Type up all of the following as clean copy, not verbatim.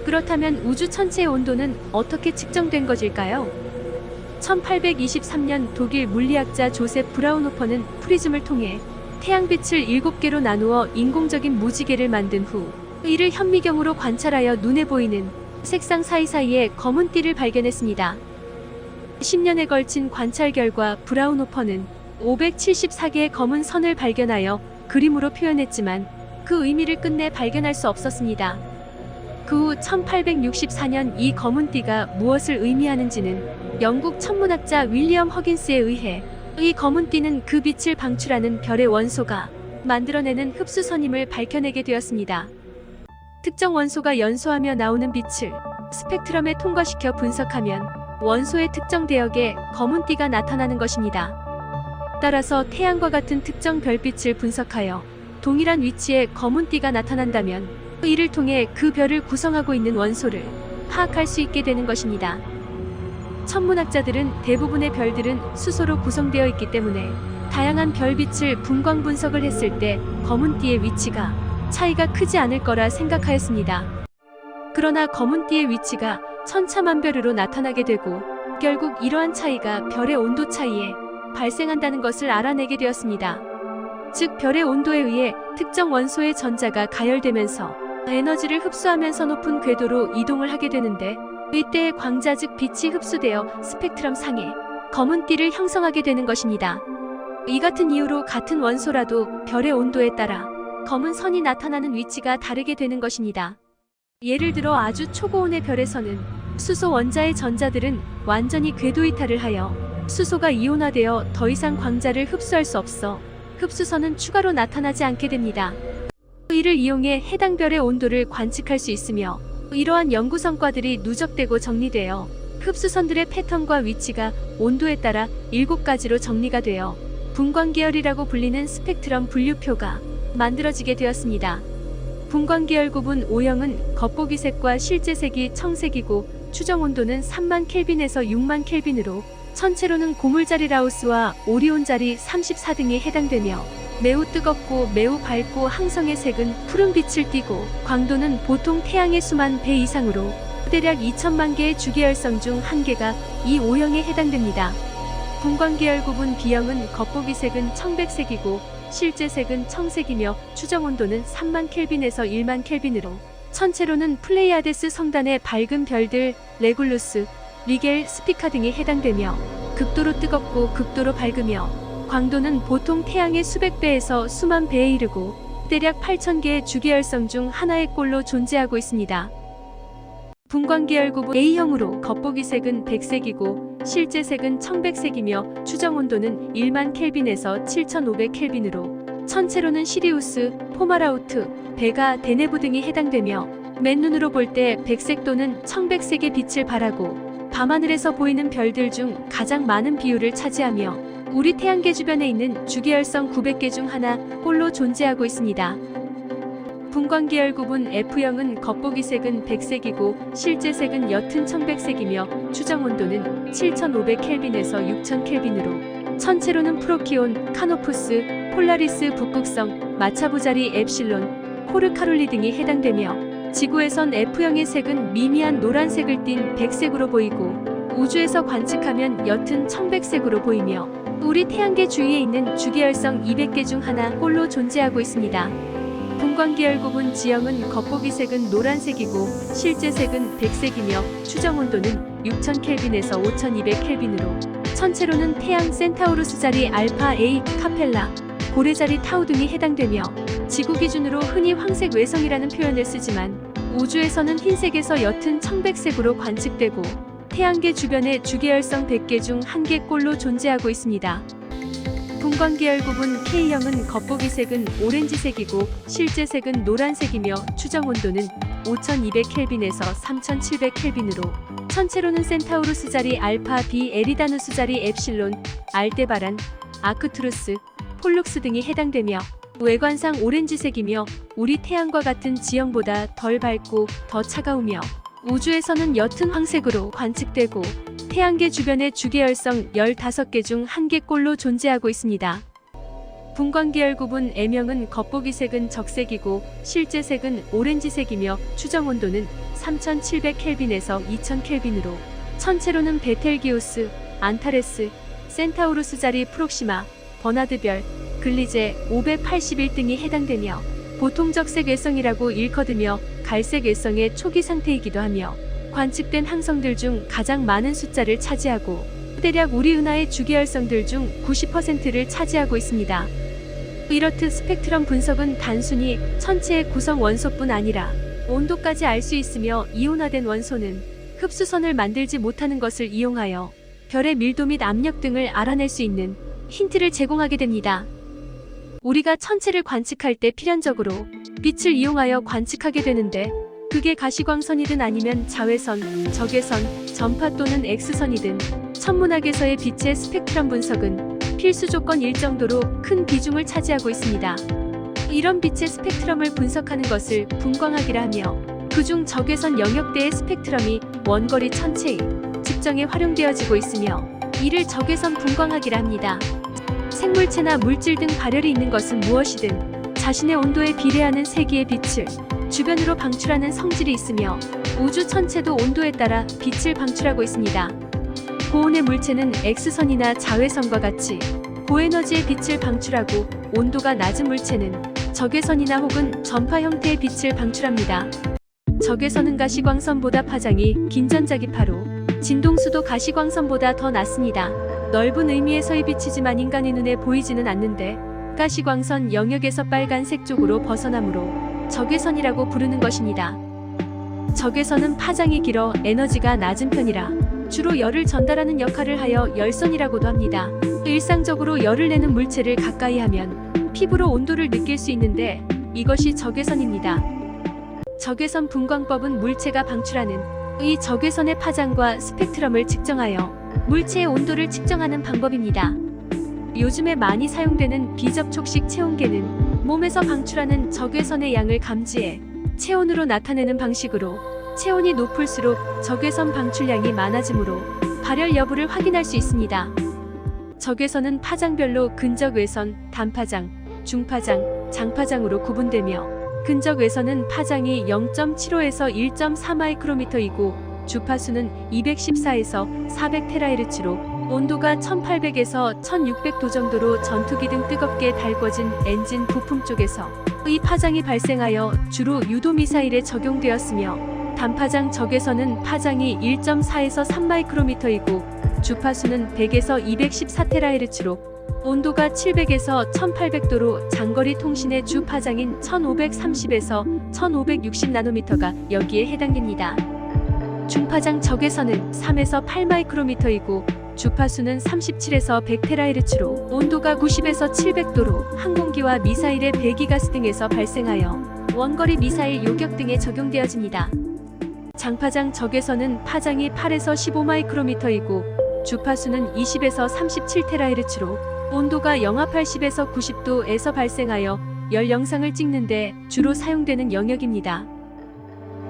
그렇다면 우주 전체의 온도는 어떻게 측정된 것일까요? 1823년 독일 물리학자 조셉 브라운호퍼는 프리즘을 통해 태양빛을 7개로 나누어 인공적인 무지개를 만든 후 이를 현미경으로 관찰하여 눈에 보이는 색상 사이사이에 검은 띠를 발견했습니다. 10년에 걸친 관찰 결과 브라운호퍼는 574개의 검은 선을 발견하여 그림으로 표현했지만 그 의미를 끝내 발견할 수 없었습니다. 그 후 1864년 이 검은 띠가 무엇을 의미하는지는 영국 천문학자 윌리엄 허긴스에 의해 이 검은 띠는 그 빛을 방출하는 별의 원소가 만들어내는 흡수선임을 밝혀내게 되었습니다. 특정 원소가 연소하며 나오는 빛을 스펙트럼에 통과시켜 분석하면 원소의 특정 대역에 검은 띠가 나타나는 것입니다. 따라서 태양과 같은 특정 별빛을 분석하여 동일한 위치에 검은 띠가 나타난다면 이를 통해 그 별을 구성하고 있는 원소를 파악할 수 있게 되는 것입니다. 천문학자들은 대부분의 별들은 수소로 구성되어 있기 때문에 다양한 별빛을 분광 분석을 했을 때 검은 띠의 위치가 차이가 크지 않을 거라 생각하였습니다. 그러나 검은 띠의 위치가 천차만별으로 나타나게 되고 결국 이러한 차이가 별의 온도 차이에 발생한다는 것을 알아내게 되었습니다. 즉 별의 온도에 의해 특정 원소의 전자가 가열되면서 에너지를 흡수하면서 높은 궤도로 이동을 하게 되는데 이때의 광자 즉 빛이 흡수되어 스펙트럼 상에 검은 띠를 형성하게 되는 것입니다. 이 같은 이유로 같은 원소라도 별의 온도에 따라 검은 선이 나타나는 위치가 다르게 되는 것입니다. 예를 들어 아주 초고온의 별에서는 수소 원자의 전자들은 완전히 궤도 이탈을 하여 수소가 이온화되어 더 이상 광자를 흡수할 수 없어 흡수선은 추가로 나타나지 않게 됩니다. 이를 이용해 해당 별의 온도를 관측할 수 있으며 이러한 연구 성과들이 누적되고 정리되어 흡수선들의 패턴과 위치가 온도에 따라 7가지로 정리가 되어 분광계열이라고 불리는 스펙트럼 분류표가 만들어지게 되었습니다. 분광계열 구분 O형은 겉보기색과 실제색이 청색이고 추정온도는 3만 켈빈에서 6만 켈빈으로 전체로는 고물자리 라우스와 오리온자리 34등에 해당되며 매우 뜨겁고 매우 밝고 항성의 색은 푸른빛을 띠고 광도는 보통 태양의 수만 배 이상으로 대략 2천만 개의 주계열성 중 1개가 이 O형에 해당됩니다. 분광계열 구분 B형은 겉보기색은 청백색이고 실제색은 청색이며 추정온도는 3만 켈빈에서 1만 켈빈으로 전체로는 플레이아데스 성단의 밝은 별들 레굴루스, 리겔, 스피카 등에 해당되며 극도로 뜨겁고 극도로 밝으며 광도는 보통 태양의 수백 배에서 수만 배에 이르고 대략 8,000개의 주계열성 중 하나의 꼴로 존재하고 있습니다. 분광계열 구분 A형으로 겉보기색은 백색이고 실제색은 청백색이며 추정온도는 1만 켈빈에서 7,500 켈빈으로 전체로는 시리우스, 포마라우트, 베가, 데네브 등이 해당되며 맨눈으로 볼 때 백색 또는 청백색의 빛을 발하고 밤하늘에서 보이는 별들 중 가장 많은 비율을 차지하며 우리 태양계 주변에 있는 주계열성 900개 중 하나 꼴로 존재하고 있습니다. 분광계열 구분 F형은 겉보기색은 백색이고 실제색은 옅은 청백색이며 추정온도는 7,500 켈빈에서 6,000 켈빈으로 전체로는 프로키온, 카노푸스, 폴라리스 북극성, 마차부자리 엡실론, 코르카롤리 등이 해당되며 지구에선 F형의 색은 미미한 노란색을 띤 백색으로 보이고 우주에서 관측하면 옅은 청백색으로 보이며 우리 태양계 주위에 있는 주계열성 200개 중 하나 꼴로 존재하고 있습니다. 분광계열 구분 G형은 겉보기색은 노란색이고 실제색은 백색이며 추정온도는 6,000 켈빈에서 5,200 켈빈으로 전체로는 태양 센타우루스 자리 알파 A, 카펠라, 고래자리 타우 등이 해당되며 지구 기준으로 흔히 황색 외성이라는 표현을 쓰지만 우주에서는 흰색에서 옅은 청백색으로 관측되고 태양계 주변에 주계열성 100개 중 1개 꼴로 존재하고 있습니다. 분광계열 구분 K형은 겉보기색은 오렌지색이고 실제색은 노란색이며 추정온도는 5,200 켈빈에서 3,700 켈빈으로 전체로는 센타우루스 자리 알파 B, 에리다누스 자리 엡실론, 알데바란, 아크투루스, 폴룩스 등이 해당되며 외관상 오렌지색이며 우리 태양과 같은 지형보다 덜 밝고 더 차가우며 우주에서는 옅은 황색으로 관측되고 태양계 주변의 주계열성 15개 중 1개 꼴로 존재하고 있습니다. 분광계열 구분 M형은 겉보기 색은 적색이고 실제 색은 오렌지색이며 추정 온도는 3700켈빈에서 2000켈빈으로 천체로는 베텔기우스, 안타레스, 센타우루스 자리 프록시마, 버나드별, 글리제 581등이 해당되며 보통적 색 외성이라고 일컫으며 갈색 외성의 초기 상태이기도 하며 관측된 항성들 중 가장 많은 숫자를 차지하고 대략 우리 은하의 주계열성들 중 90%를 차지하고 있습니다. 이렇듯 스펙트럼 분석은 단순히 천체의 구성 원소뿐 아니라 온도까지 알 수 있으며 이온화된 원소는 흡수선을 만들지 못하는 것을 이용하여 별의 밀도 및 압력 등을 알아낼 수 있는 힌트를 제공하게 됩니다. 우리가 천체를 관측할 때 필연적으로 빛을 이용하여 관측하게 되는데 그게 가시광선이든 아니면 자외선, 적외선, 전파 또는 X선이든 천문학에서의 빛의 스펙트럼 분석은 필수 조건일 정도로 큰 비중을 차지하고 있습니다. 이런 빛의 스펙트럼을 분석하는 것을 분광학이라 하며 그중 적외선 영역대의 스펙트럼이 원거리 천체의 측정에 활용되어지고 있으며 이를 적외선 분광학이라 합니다. 생물체나 물질 등 발열이 있는 것은 무엇이든 자신의 온도에 비례하는 세기의 빛을 주변으로 방출하는 성질이 있으며 우주 천체도 온도에 따라 빛을 방출하고 있습니다. 고온의 물체는 X선이나 자외선과 같이 고에너지의 빛을 방출하고 온도가 낮은 물체는 적외선이나 혹은 전파 형태의 빛을 방출합니다. 적외선은 가시광선보다 파장이 긴 전자기파로 진동수도 가시광선보다 더 낮습니다. 넓은 의미에서의 빛이지만 인간의 눈에 보이지는 않는데 가시광선 영역에서 빨간색 쪽으로 벗어나므로 적외선이라고 부르는 것입니다. 적외선은 파장이 길어 에너지가 낮은 편이라 주로 열을 전달하는 역할을 하여 열선이라고도 합니다. 일상적으로 열을 내는 물체를 가까이 하면 피부로 온도를 느낄 수 있는데 이것이 적외선입니다. 적외선 분광법은 물체가 방출하는 이 적외선의 파장과 스펙트럼을 측정하여 물체의 온도를 측정하는 방법입니다. 요즘에 많이 사용되는 비접촉식 체온계는 몸에서 방출하는 적외선의 양을 감지해 체온으로 나타내는 방식으로 체온이 높을수록 적외선 방출량이 많아지므로 발열 여부를 확인할 수 있습니다. 적외선은 파장별로 근적외선, 단파장, 중파장, 장파장으로 구분되며 근적외선은 파장이 0.75에서 1.4마이크로미터이고 주파수는 214에서 400테라헤르츠로 온도가 1800에서 1600도 정도로 전투기 등 뜨겁게 달궈진 엔진 부품 쪽에서 이 파장이 발생하여 주로 유도미사일에 적용되었으며 단파장 적외선은 파장이 1.4에서 3마이크로미터이고 주파수는 100에서 214테라헤르츠로 온도가 700에서 1800도로 장거리 통신의 주 파장인 1530에서 1560나노미터가 여기에 해당됩니다. 중파장 적외선은 3에서 8마이크로미터이고 주파수는 37에서 100테라헤르츠로 온도가 90에서 700도로 항공기와 미사일의 배기가스 등에서 발생하여 원거리 미사일 요격 등에 적용되어집니다. 장파장 적외선은 파장이 8에서 15마이크로미터이고 주파수는 20에서 37테라헤르츠로 온도가 영하 80에서 90도에서 발생하여 열 영상을 찍는데 주로 사용되는 영역입니다.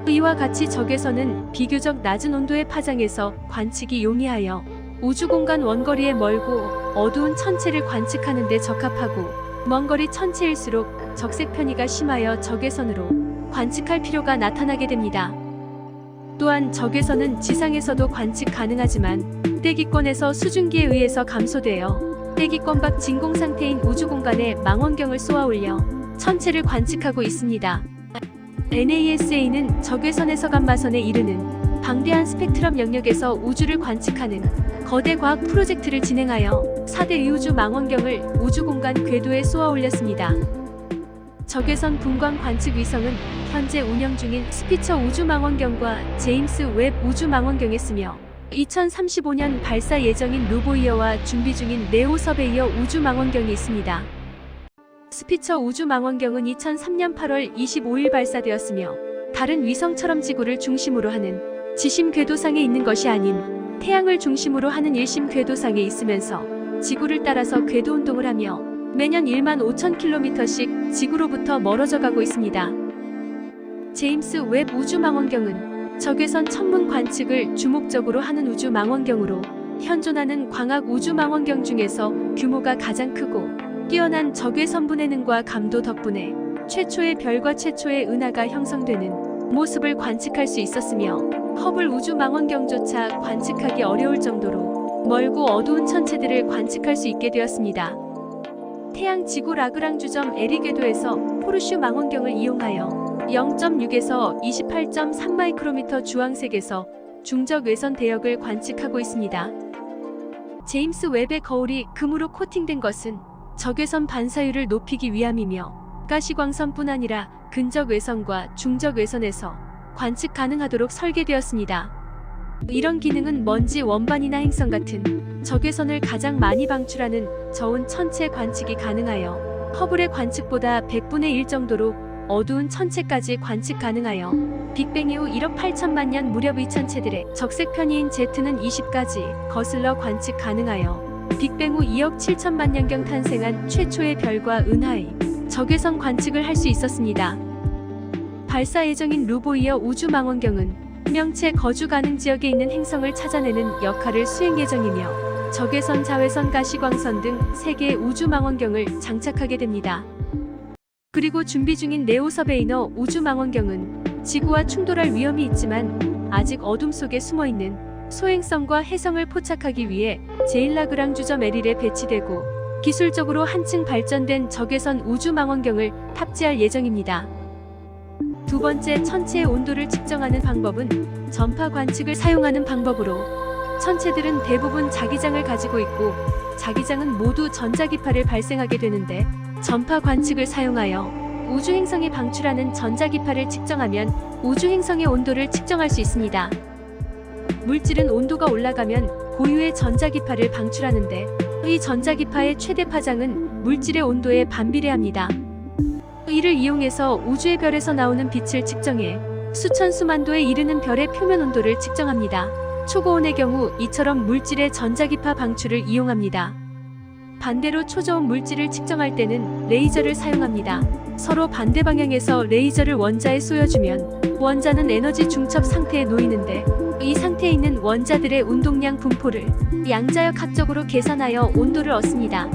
이와 같이 적외선은 비교적 낮은 온도의 파장에서 관측이 용이하여 우주공간 원거리에 멀고 어두운 천체를 관측하는 데 적합하고 먼거리 천체일수록 적색 편의가 심하여 적외선으로 관측할 필요가 나타나게 됩니다. 또한 적외선은 지상에서도 관측 가능하지만 대기권에서 수증기에 의해서 감소되어 대기권 밖 진공 상태인 우주공간에 망원경을 쏘아올려 천체를 관측하고 있습니다. NASA는 적외선에서 감마선에 이르는 방대한 스펙트럼 영역에서 우주를 관측하는 거대 과학 프로젝트를 진행하여 4대 우주 망원경을 우주공간 궤도에 쏘아올렸습니다. 적외선 분광 관측 위성은 현재 운영 중인 스피처 우주망원경과 제임스 웹 우주망원경에 쓰며 2035년 발사 예정인 루보이어와 준비 중인 네오 서베이어 우주망원경이 있습니다. 스피처 우주망원경은 2003년 8월 25일 발사되었으며 다른 위성처럼 지구를 중심으로 하는 지심 궤도상에 있는 것이 아닌 태양을 중심으로 하는 일심 궤도상에 있으면서 지구를 따라서 궤도 운동을 하며 매년 1만 5천 킬로미터씩 지구로부터 멀어져 가고 있습니다. 제임스 웹 우주망원경은 적외선 천문 관측을 주목적으로 하는 우주망원경으로 현존하는 광학 우주망원경 중에서 규모가 가장 크고 뛰어난 적외선 분해능과 감도 덕분에 최초의 별과 최초의 은하가 형성되는 모습을 관측할 수 있었으며 허블 우주망원경조차 관측하기 어려울 정도로 멀고 어두운 천체들을 관측할 수 있게 되었습니다. 태양 지구 라그랑 주점 에리 궤도에서 포르슈 망원경을 이용하여 0.6에서 28.3 마이크로미터 주황색에서 중적 외선 대역을 관측하고 있습니다. 제임스 웹의 거울이 금으로 코팅된 것은 적외선 반사율을 높이기 위함이며 가시광선뿐 아니라 근적 외선과 중적 외선에서 관측 가능하도록 설계되었습니다. 이런 기능은 먼지 원반이나 행성 같은 적외선을 가장 많이 방출하는 저온 천체 관측이 가능하여 허블의 관측보다 100분의 1 정도로 어두운 천체까지 관측 가능하여 빅뱅 이후 1억 8천만 년 무렵의 천체들의 적색 편이인 Z는 20까지 거슬러 관측 가능하여 빅뱅 후 2억 7천만 년경 탄생한 최초의 별과 은하의 적외선 관측을 할 수 있었습니다. 발사 예정인 루보이어 우주망원경은 명체 거주 가능 지역에 있는 행성을 찾아내는 역할을 수행 예정이며 적외선, 자외선, 가시광선 등 3개의 우주망원경을 장착하게 됩니다. 그리고 준비 중인 네오 서베이너 우주망원경은 지구와 충돌할 위험이 있지만 아직 어둠 속에 숨어있는 소행성과 해성을 포착하기 위해 제일라그랑 주점 에릴에 배치되고 기술적으로 한층 발전된 적외선 우주망원경을 탑재할 예정입니다. 두 번째, 천체의 온도를 측정하는 방법은 전파 관측을 사용하는 방법으로 천체들은 대부분 자기장을 가지고 있고 자기장은 모두 전자기파를 발생하게 되는데 전파 관측을 사용하여 우주행성이 방출하는 전자기파를 측정하면 우주행성의 온도를 측정할 수 있습니다. 물질은 온도가 올라가면 고유의 전자기파를 방출하는데 이 전자기파의 최대 파장은 물질의 온도에 반비례합니다. 이를 이용해서 우주의 별에서 나오는 빛을 측정해 수천 수만 도에 이르는 별의 표면 온도를 측정합니다. 초고온의 경우 이처럼 물질의 전자기파 방출을 이용합니다. 반대로 초저온 물질을 측정할 때는 레이저를 사용합니다. 서로 반대 방향에서 레이저를 원자에 쏘여주면 원자는 에너지 중첩 상태에 놓이는데 이 상태에 있는 원자들의 운동량 분포를 양자역학적으로 계산하여 온도를 얻습니다.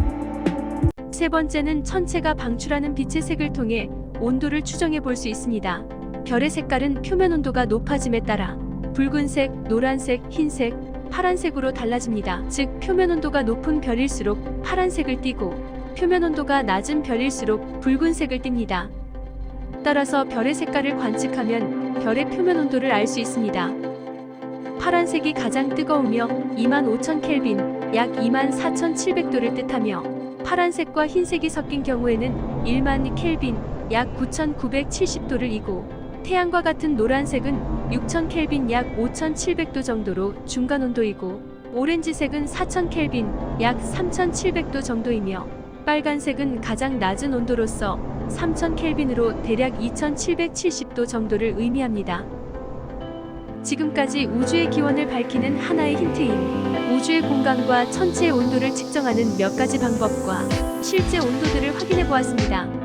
세 번째는 천체가 방출하는 빛의 색을 통해 온도를 추정해 볼 수 있습니다. 별의 색깔은 표면 온도가 높아짐에 따라 붉은색, 노란색, 흰색, 파란색으로 달라집니다. 즉 표면 온도가 높은 별일수록 파란색을 띠고 표면 온도가 낮은 별일수록 붉은색을 띱니다. 따라서 별의 색깔을 관측하면 별의 표면 온도를 알 수 있습니다. 파란색이 가장 뜨거우며 25,000켈빈, 약 24,700도를 뜻하며 파란색과 흰색이 섞인 경우에는 1만 켈빈, 약 9,970도를 이고 태양과 같은 노란색은 6,000켈빈, 약 5,700도 정도로 중간 온도이고 오렌지색은 4,000켈빈, 약 3,700도 정도이며 빨간색은 가장 낮은 온도로서 3,000켈빈으로 대략 2,770도 정도를 의미합니다. 지금까지 우주의 기원을 밝히는 하나의 힌트인 우주의 공간과 천체의 온도를 측정하는 몇 가지 방법과 실제 온도들을 확인해 보았습니다.